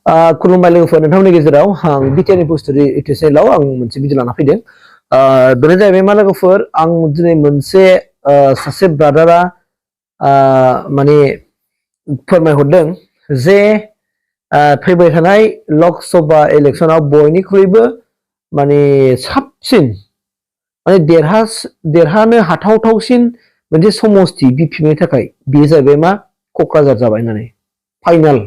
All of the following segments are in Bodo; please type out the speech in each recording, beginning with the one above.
खुलुमबाय लोगोफोर नोंथांमोननि गेजेराव आं बिटिआरनि पोस्टरि इउटिउब चेनेलाव आं मोनसे भिडिअ लाना फैदों बेनो जाहैबाय मा लोगोफोर आं दिनै मोनसे सासे ब्रादारा माने फोरमायहरदों जे फैबाय थानाय लकसभा इलेक्सनाव बयनिख्रुइबो माने साबसिन माने देरहानो हाथावथावसिन मोनसे समस्ति बिपिएमनि थाखाय बेयो जाहैबाय मा क'क्राझार जाबाय होननानै फाइनाल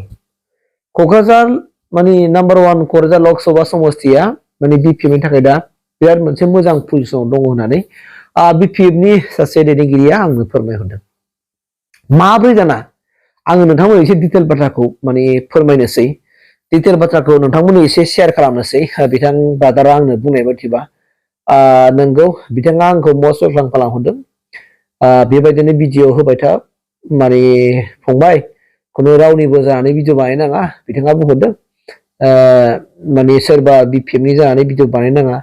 क'क्राझार माने नाम्बार 1 क'क्राझार लकसभा समस्तिया माने बिपिएमनि थाखाय दा बिराद मोनसे मोजां पजिशनाव दङ होननानै बिपिएमनि सासे दैदेनगिरिया आंनो फोरमायहरदों माब्रै जाना आङो नोंथांमोननो एसे डिटेल बाथ्राखौ माने फोरमायनोसै डिटेल बाथ्राखौ नोंथांमोननो एसे शेयार खालामनोसै बिथां ब्रादारा आंनो बुंनाय बायदिबा नंगौ बिथाङा आंखौ मस्ट वेलकाम खालामहरदों बेबायदिनो भिडिअ होबाय था माने फंबाय खुनु रावनिबो जानानै भिडिअ बानायनाङा बिथाङा बुंहरदों माने सोरबा बिपिएमनि जानानै भिडिअ बानायनाङा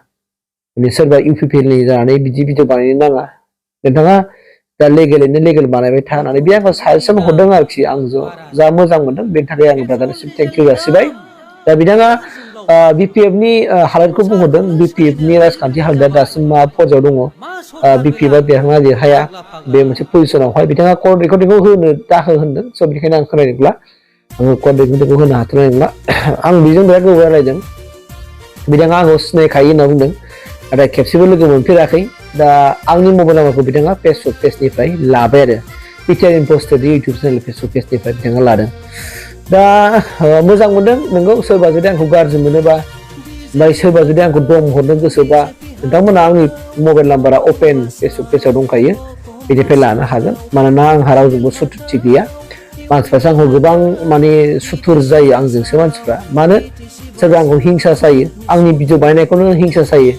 माने सोरबा इउपिपिएलनि जानानै बिदि भिडिअ बानायनो नाङा नोंथाङा दा लेगेल बानायबाय था होननानै बे आंखौ साजेसन हरदों आरोखि आं जा मोजां मोनदों बेनि थाखाय आं ब्रादारनिसिम थेंक इउ जासिबाय दा बिथाङा बिपिएफनि हालोदखौ बुंहरदों बिपिएफनि राजखान्थि हालोदा दासिम मा पर्यायाव दङ बिपिएफआ देरहाना देरहाया बे मोनसे पजिशनावहाय बिथाङा कल रेकर्डिंखौ होनो दाहो होनदों स' बेनिखायनो आं खोनादोंब्ला आङो कल रेकर्डिंखौ होनो हाथ'नाय नंला आं बेजों बिराद गोबाव रायलायदों बिथाङा आंखौ सिनायखायो होनना बुंदों नाथाय खेबसेबो लोगो मोनफेराखै दा आंनि मबाइल नाम्बारखौ बिथाङा फेसबुक पेजनिफ्राय लाबाय आरो बिटिआरनि पोस्टरि इउटिउब चेनेल फेसबुक पेजनिफ्राय बिथाङा लादों दा मोजां मोनदों नोंगौ सोरबा जुदि आंखौ गाज्रि मोनोबा ओमफ्राय सोरबा जुदि आंखौ दम हरनो गोसोबा नोंथांमोना आंनि मबाइल नाम्बारा अपेन फेसबुक पेजाव दंखायो बेनिफ्राय लानो हागोन मानोना आंहा रावजोंबो सुथुरथि गैया मानसिफ्रासो आंखौ गोबां माने सुथुर जायो आंजोंसो मानसिफ्रा मानो सोरबा आंखौ हिंसा जायो आंनि भिडिअ बानायनायखौनो हिंसा जायो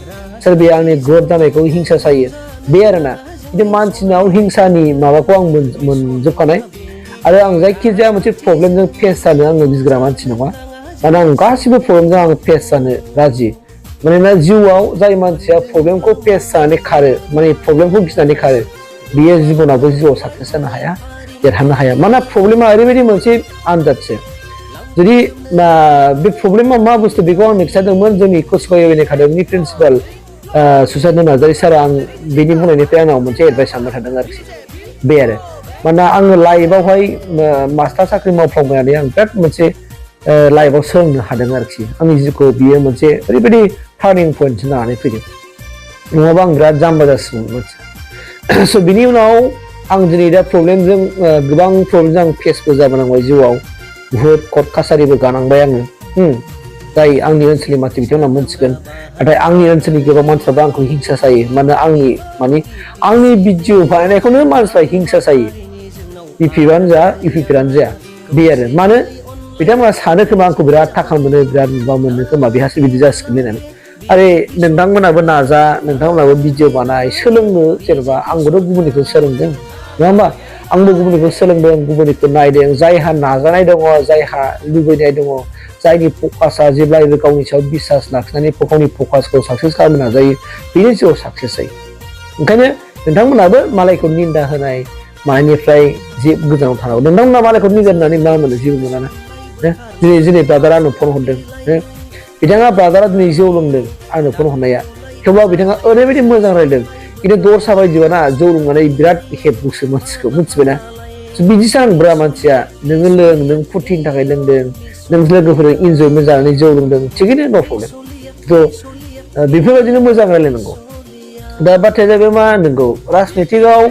सोरबाया आंनि ग्रथ जानायखौ हिंसा जायो बे आरोना बिदि मानसिनाव हिंसानि माबाखौ आं मोनजोबखानाय आरो आं जायखिजाया मोनसे प्रब्लेमजों फेस जानो आङो गिग्रा मानसि नङा माने आं गासिबो प्रब्लेमजों आङो फेस जानो राजि मानोना जिउआव जाय मानसिया प्रब्लेमखौ फेस जानानै खारो माने प्रब्लेमखौ गिनानै खारो बियो जिबनावबो जिउआव साक्सेस जानो हाया देरहानो हाया मानोना प्रब्लेमा ओरैबायदि मोनसे आनजादसो जुदि बे प्रब्लेमा मा बुस्थु बेखौ आं मिथिदोंमोन जोंनि कसुगाव इउएन एकाडेमिनि प्रिन्सिपाल सुसाइद नार्जारी सारा आं बेनि बुंनायनिफ्राय आंनाव मोनसे एडभाइस सानबाय थादों आरोखि बे आरो मानोना आङो लाइफआवहाय मास्टार साख्रि मावफ्लांबायनानै आं बिराद मोनसे लाइफआव सोलोंनो हादों आरोखि आंनि जिउखौ बियो मोनसे ओरैबायदि टार्निं पइन्ट जानानै फैदों नङाबा आं बिराद जाम्बा जासिगौमोन मानसि स' बिनि उनाव आं दिनै दा प्रब्लेमजों गोबां प्रब्लेमजों आं फेसबो जाबोनांबाय जिउआव बुहुद कर्ट कासारिबो गानांबाय आङो जाय आंनि ओनसोलनि मानसि बिथांमोना मोनथिगोन नाथाय आंनि ओनसोलनि गोबां मानसिफ्राबो आंखौ हिंसा जायो माने आंनि भिडिअ बानायनायखौनो मानसिफ्रा हिंसा जायो बिपिएफआनो जा इउपिपिएलआनो जा बे आरो मानो बिथांमोना सानो खोमा आंखौ बिराद थाखा मोनो बिराद माबा मोनो खोमा बेहासो बिदि जासिगोन होननानै आरे नोंथांमोनाबो नाजा नोंथांमोनाबो भिडिअ बानाय सोलोंनो जेनेबा आंबोथ' गुबुननिखौ सोलोंदों नङा होमबा आंबो गुबुननिखौ सोलोंदों गुबुननिखौ नायदों जायहा नाजानाय दङ जायहा लुबैनाय दङ जायनि फकासआ जेब्लायबो गावनि सायाव बिसास लाखिनानै गावनि फकासखौ साक्सेस खालामनो नाजायो बेनि जिउआव साक्सेस जायो ओंखायनो नोंथांमोनाबो मालायखौ निन्दा होनाय मानिफ्राय जे गोजानाव थानांगौ नोंथांमोना मालायखौ निन्दा होनानै मा मोनो जेबो मोनाना दिनै ब्रादारा आंनो फन हरदों बिथाङा ब्रादारा दिनै जौ लोंदों आंनो फन हरनाया थेवब्लाबो बिथाङा ओरैबायदि मोजां रायदों खिन्थु दस्रा बायदिबा ना जौ लोंनानै बिराद हेबगुसो मानसिखौ मिथिबायना बिदि जानांगौब्रा मानसिया नोङो नों फुर्तिनि थाखाय लोंदों नों लोगोफोरजों इन्जयमेन्ट जानानै जौ लोंदों थिगैनो नो प्रब्लेम थ' बेफोरबायदिनो मोजां रायलायनांगौ दा बाथ्राया जाहैबाय मा नंगौ राजनितिकआव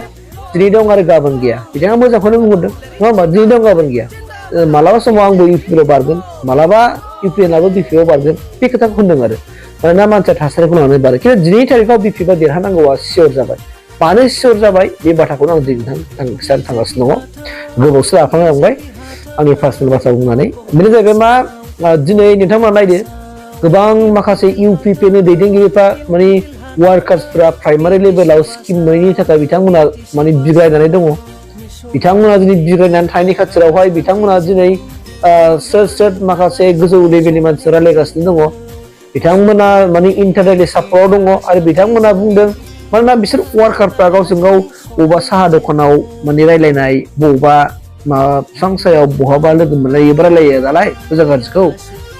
दिनै दं आरो गाबोन गैया बिथाङा मोजांखौनो बुंहरदों नङा होमबा दिनै दं गाबोन गैया मालाबा समाव आंबो इउपिपिएलआव बारगोन मालाबा इउपिएलआबो बिपिएफआव बारगोन बे खोथाखौ होनदों आरो मानोना मानसिया थासारिखौ लानानै बारो खिन्थु दिनैनि थारिखआव बिपिएफआ देरहानांगौआ सियर जाबाय मानो सियर जाबाय बे बाथ्राखौनो आं दिनै खिथानो थांगासिनो दङ गोबावसो लाफालांबाय आंनि पार्सनेल बाथ्रा बुंनानै बेनो जाहैबाय मा दिनै नोंथांमोना नायदो गोबां माखासे इउपिपिएलनि दैदेनगिरिफ्रा माने वार्कार्सफ्रा प्राइमारि लेभेलाव स्किम मोनैनि थाखाय बिथांमोना माने बिग्रायनानै दङ बिथांमोना दिनै बिग्रायनानै थानायनि खाथियावहाय बिथांमोना दिनै सोर माखासे गोजौ लेभेलनि मानसिफोरा रायलायगासिनो दङ बिथांमोना माने इन्टारनेटनि सापर्टआव दङ आरो बिथांमोना बुंदों मानोना बिसोर वार्कारफ्रा गावजों गाव बबेबा साहा दखानाव माने रायलायनाय बबेबा बिफां सायाव बहाबा लोगो मोनलायोबा रायलायो नालाय मोजां गाज्रिखौ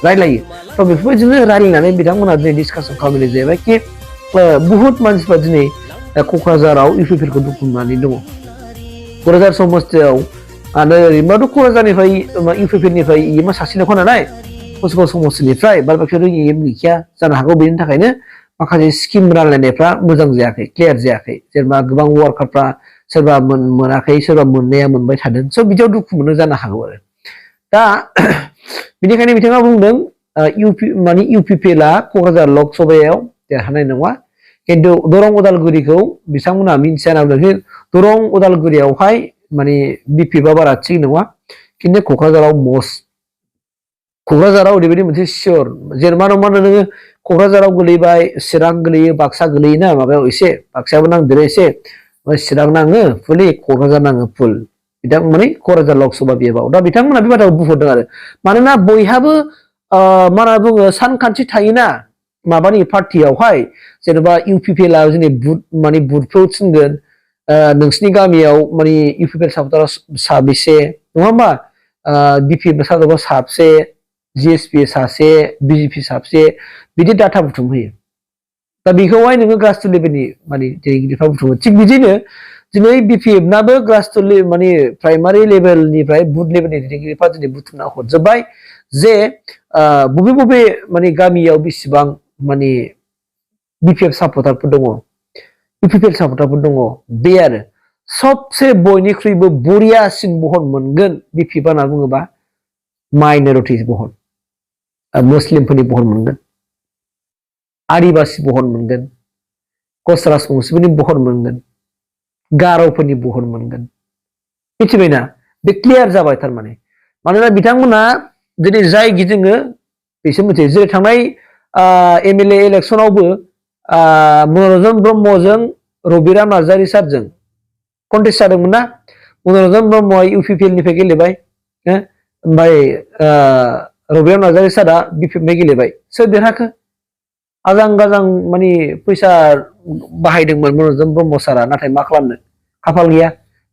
रायलायो थ' बेफोरबायदिनो रायलायनानै बिथांमोना दिनै डिसकासन खालामनाय जाहैबाय कि बुहुत मानसिफ्रा दिनै क'क्राझाराव इउपिपिएलखौ दुखु मोननानै दङ क'क्राझार समस्तियाव आरो ओरैनोबाथ' क'क्राझारनिफ्राय इउपिपिएलनिफ्राय इएमआ सासेल'खा नालाय कसुगाव समस्तिनिफ्राय बाद बाखियाथ' इएम गैखाया जानो हागौ बेनि थाखायनो माखासे स्किम रानलायनायफ्रा मोजां जायाखै क्लियार जायाखै जेनेबा गोबां वार्कारफ्रा सोरबा मोनाखै सोरबा मोननाया मोनबाय थादों स' बिदियाव दुखु मोनो जानो हागौ आरो दा बेनिखायनो बिथाङा बुंदों इउपिपिएलआ क'क्राझार लक सभायाव देरहानाय नङा खिन्थु दरं उदालगुरिखौ बिथांमोना मिन्थिया होनना बुंदों दरं उदालगुरियावहाय माने बिपिएफआ बारा थिग नङा खिन्थु क'क्राझाराव ओरैबायदि मोनसे सियर जेनेबा नङा नोङो क'क्राझाराव गोलैबाय चिरां गोलैयो बाक्सा गोलैयोना माबायाव एसे बाक्सायाबो नांदेरो एसे चिरां नाङो फुलि क'क्राझार नाङो फुल बिथांमोननि क'क्राझार लक सभा बिएफआव दा बिथांमोना बे बाथ्राखौ बुंहरदों आरो मानोना बयहाबो मा होनना बुङो सानखान्थि थायोना माबानि पार्टियावहाय जेनेबा इउपिपिएलआ जोंनि बुथखौ थिनगोन नोंसिनि गामियाव माने इउपिपिएल सापर्टारा साबेसे नङा होमबा बिपिएफ सापर्टारा साबसे जिएसपि सासे बिजेपि साबसे बिदि डाटा बुथुमहोयो दा बेखौहाय नोङो ग्रासरुट लेभेलनि माने दैदेनगिरिफ्रा बुथुमो थिग बिदिनो दिनै बिपिएफनाबो ग्रासरुट माने प्राइमारि लेभेलनिफ्राय बुथ लेभेलनि दैदेनगिरिफ्रा दिनै बुथुमना हरजोब्बाय जे बबे बबे माने गामियाव बेसेबां माने बिपिएफ सापर्टारफोर दङ इउपिपिएल सापर्टारफोर दङ बे आरो सबसे बयनिख्रुइबो बरियासिन बहन मोनगोन बिपिएफ होनना बुङोबा माइनरिटिस बहन मुस्लिमफोरनि बहन मोनगोन आदिबासि बहन मोनगोन कस राजबंसिफोरनि बहन मोनगोन गार'फोरनि बहन मोनगोन मिथिबायना बे क्लियार जाबाय थारमाने मानोना बिथांमोना दिनै जाय गिदिङो बेसो मिथियो जेरै थांनाय एमएलए इलेक्सनावबो मनरन्जन ब्रह्मजों रबिराम नार्जारि सारजों कन्टेस्ट जादोंमोन ना मनरन्जन ब्रह्मआ इउपिपिएलनिफ्राय गेलेबाय ओमफ्राय रबिराम नार्जारि सारा बिपिएफनिफ्राय गेलेबाय सोर देरहाखो आजां गाजां माने फैसा बाहायदोंमोन मनरन्जन ब्रह्म सारा नाथाय मा खालामनो खाफाल गैया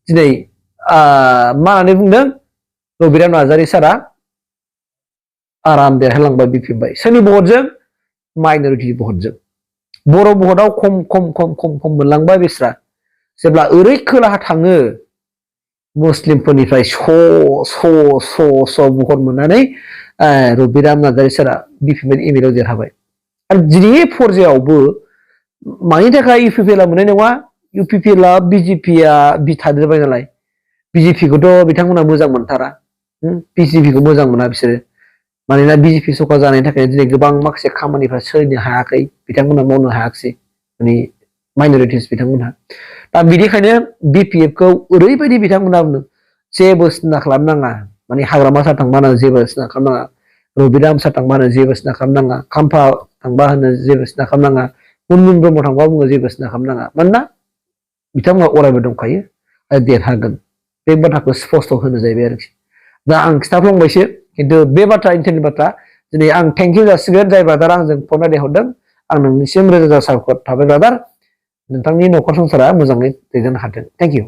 दिनै मा होननानै बुंदों रबिराम नार्जारि सारा आराम देरहालांबाय बिपिएफनिफ्राय सोरनि भटजों माइनरिटि भटजों बर' भटआव खम मोनलांबाय बिस्रा जेब्ला ओरै खोलाहा थाङो मुस्लिमफोरनिफ्राय स' भट मोननानै रबिराम नार्जारि सारा बिपिएफनि एमएलए देरहाबाय आरो दिनै पर्जायावबो मानि थाखाय इउपिपिएलआ मोननाय नङा इउपिपिएलआ बिजेपिआ थादेरबाय नालाय बिजेपिखौथ' बिथांमोना मोजां मोनथारा बिजेपिखौ मोजां मोना बिसोरो मानोना बिजेपि सरकार जानायनि थाखाय दिनै गोबां माखासे खामानिफ्रा सोलिनो हायाखै बिथांमोना मावनो हायाखिसै माने माइनरिटिस बिथांमोनहा दा बिनिखायनो बिपिएफखौ ओरैबायदि बिथांमोना बुंदों जेबो सिन्था खालामनाङा माने हाग्रामा सार थांबा जेबो सिन्था खालामनाङा रबिराम सार थांबा जेबो सिन्था खालामनाङा खाम्फा थांबा होनो जेबो सिन्था खालामनाङा मुनमुन ब्रह्म थांबा बुङो जेबो सिन्था खालामनाङा मानोना बिथांमोना अरायबो दंखायो आरो देरहागोन बे बाथ्राखौ स्पस्ट होनो जाहैबाय आरोखि दा आं खिथाफ्लांबायसो खिन्थु बे बाथ्रा इन्टेलनि बाथ्रा दिनै आं थेंकिउ जासिगोन जाय ब्रादारा आंजों फन रायलायहरदों आं नोंनिसिम रोजा रोजा साबायखर थाबाय ब्रादार नोंथांनि न'खर संसारा मोजाङै दैदेननो हाथों थेंकिउ